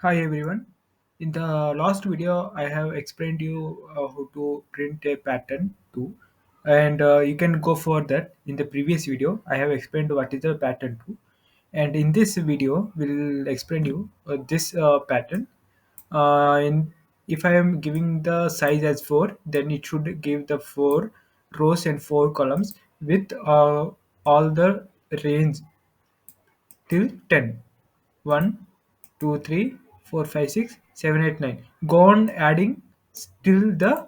Hi everyone. In the last video, I have explained you how to print a pattern too, and you can go for that. In the previous video, I have explained what is the pattern too, and in this video, we'll explain you this pattern. In if I am giving the size as 4, then it should give the 4 rows and 4 columns with all the range till 10. 1, 2, 3, 4, 5, 6, 7, 8, 9. Go on adding till the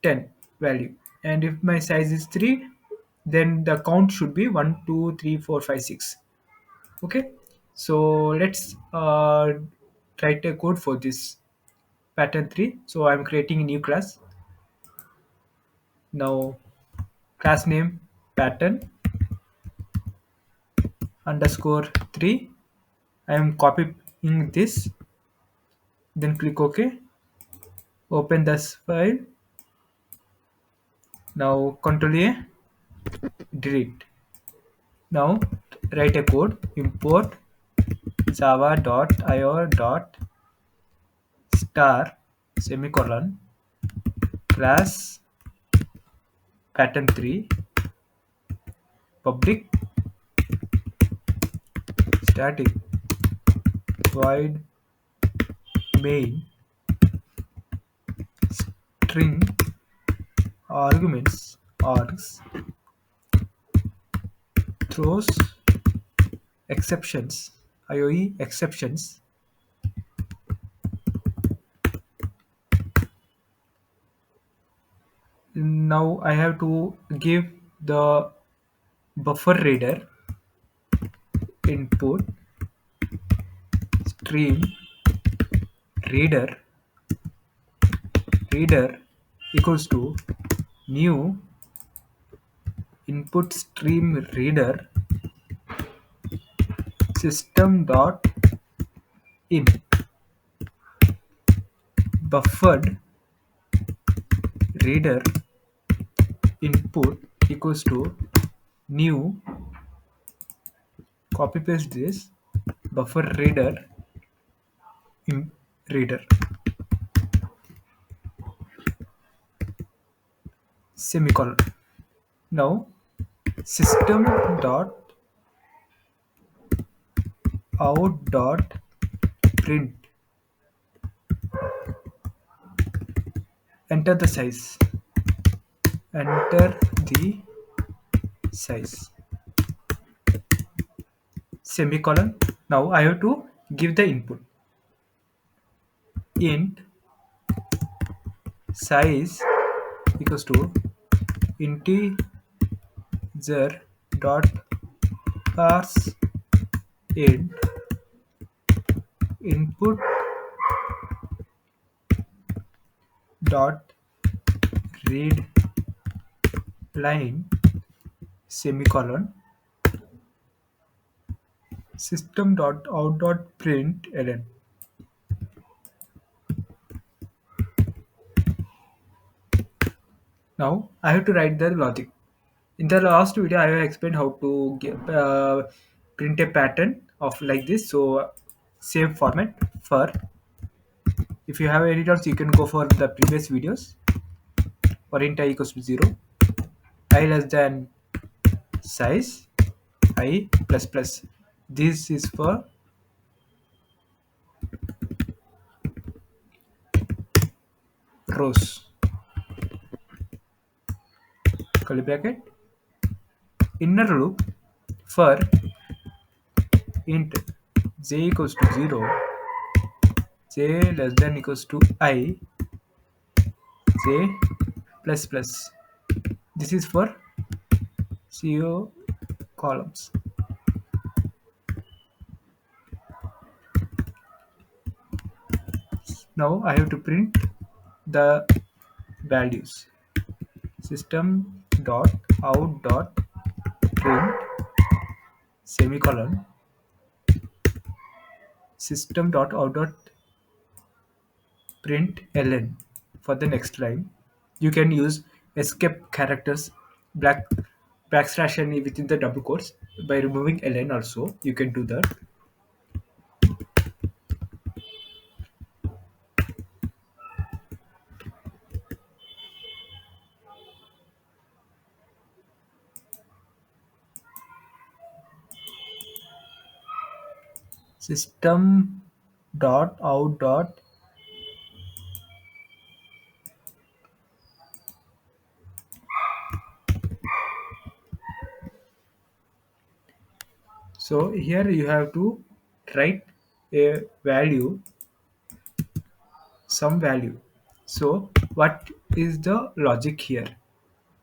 10 value. And if my size is 3, then the count should be 1, 2, 3, 4, 5, 6. Okay. So let's write a code for this pattern 3. So I'm creating a new class. Now class name pattern underscore 3. I am copying this, then click OK. Open this file. Now Ctrl A, delete. Now write a code import java.io dot star semicolon class pattern 3 public static void main string arguments args throws exceptions IOE exceptions. Now I have to give the buffer reader input stream reader equals to new input stream reader system dot in buffered reader input equals to new, copy paste this, buffer reader in reader semicolon. Now system dot out dot print, enter the size, enter the size semicolon. Now I have to give the input int size equals to integer dot parse int input dot read line semicolon system dot out dot print ln. Now I have to write the logic. In the last video, I have explained how to print a pattern of like this. So same format for. If you have any doubts, you can go for the previous videos. For int I equals to 0, I less than size, I plus plus. This is for rows. Curly bracket. Inner loop for int j equals to 0, j less than equals to I, j plus plus. This is for CO columns. Now I have to print the values. System dot out dot print semicolon system dot out dot print ln. For the next line, you can use escape characters black backslash n within the double quotes by removing ln. Also, you can do that. system dot out dot. So here you have to write a value, some value. So what is the logic here?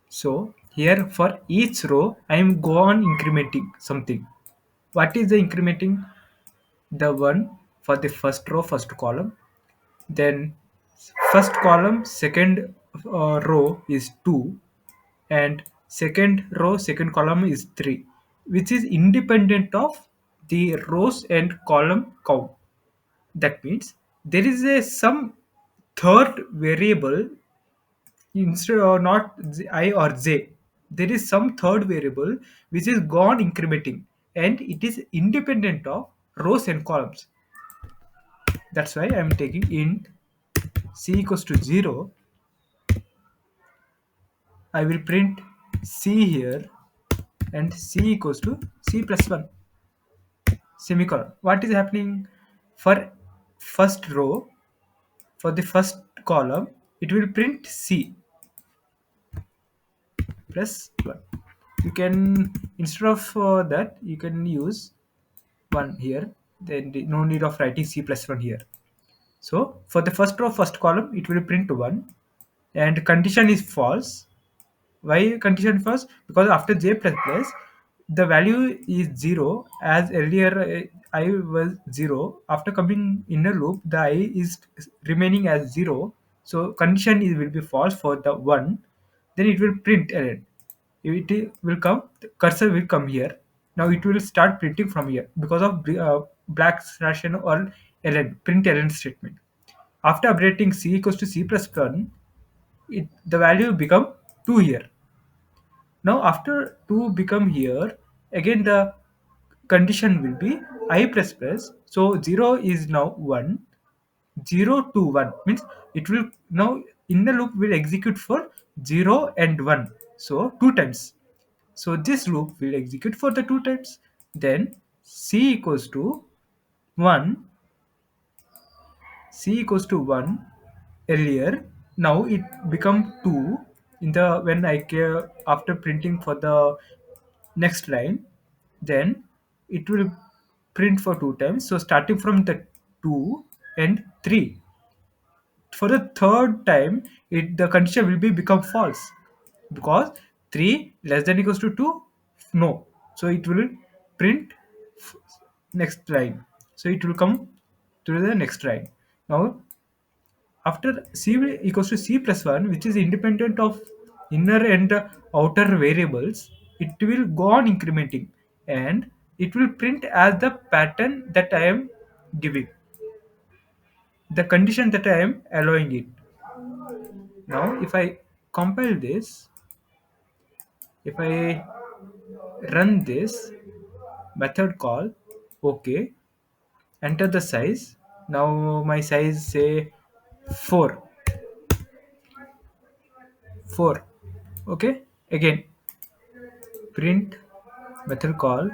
So here for each row, I am go on incrementing something. What is the incrementing? The one for the first row, first column. Then first column, second row is 2, and second row, second column is 3, which is independent of the rows and column count. That means there is a some third variable instead of not I or j. There is some third variable which is gone incrementing, and it is independent of rows and columns. That's why I'm taking int c equals to 0. I will print c here, and c equals to c plus 1 semicolon. What is happening for first row, for the first column? It will print c plus 1. You can, instead of that, you can use 1 here. Then no need of writing c plus 1 here. So for the first row, first column, it will print 1, and condition is false. Why condition false? Because after j plus plus, the value is 0. As earlier I was 0. After coming inner loop, the I is remaining as 0. So condition is will be false for the 1. Then it will print error. It will come, the cursor will come here. Now it will start printing from here because of black slash n or ln, print ln statement. After updating c equals to c plus 1, the value become 2 here. Now after 2 become here, again the condition will be I plus plus. So 0 is now 1, 0 to 1 means it will now inner loop will execute for 0 and 1. So 2 times. So this loop will execute for the 2 times. Then c equals to 1, c equals to 1 earlier. Now it become 2 in the when I care after printing for the next line. Then it will print for 2 times. So starting from the 2 and 3, for the third time the condition will be become false, because 3 less than equals to 2, no. So it will print f- next line. So it will come to the next line. Now after c equals to c plus 1, which is independent of inner and outer variables, it will go on incrementing, and it will print as the pattern that I am giving, the condition that I am allowing it. Now if I compile this, if I run this method call, okay, enter the size. Now my size say 4, 4. Okay, again print method call.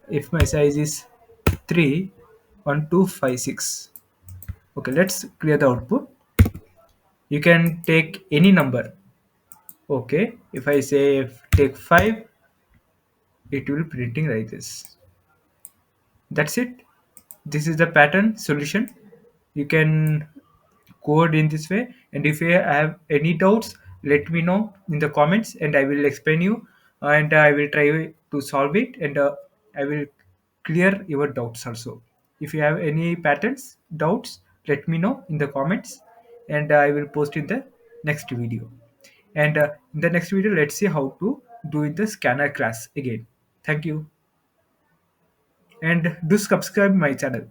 If my size is 3, 1, 2, 5, 6. Okay, let's clear the output. You can take any number. Okay, if I say take 5, it will printing like this. That's it. This is the pattern solution. You can code in this way, and if you have any doubts, let me know in the comments, and I will explain you, and I will try to solve it, and I will clear your doubts also. If you have any patterns doubts, let me know in the comments, and I will post in the next video. And in the next video, let's see how to do in the scanner class again. Thank you, and do subscribe my channel.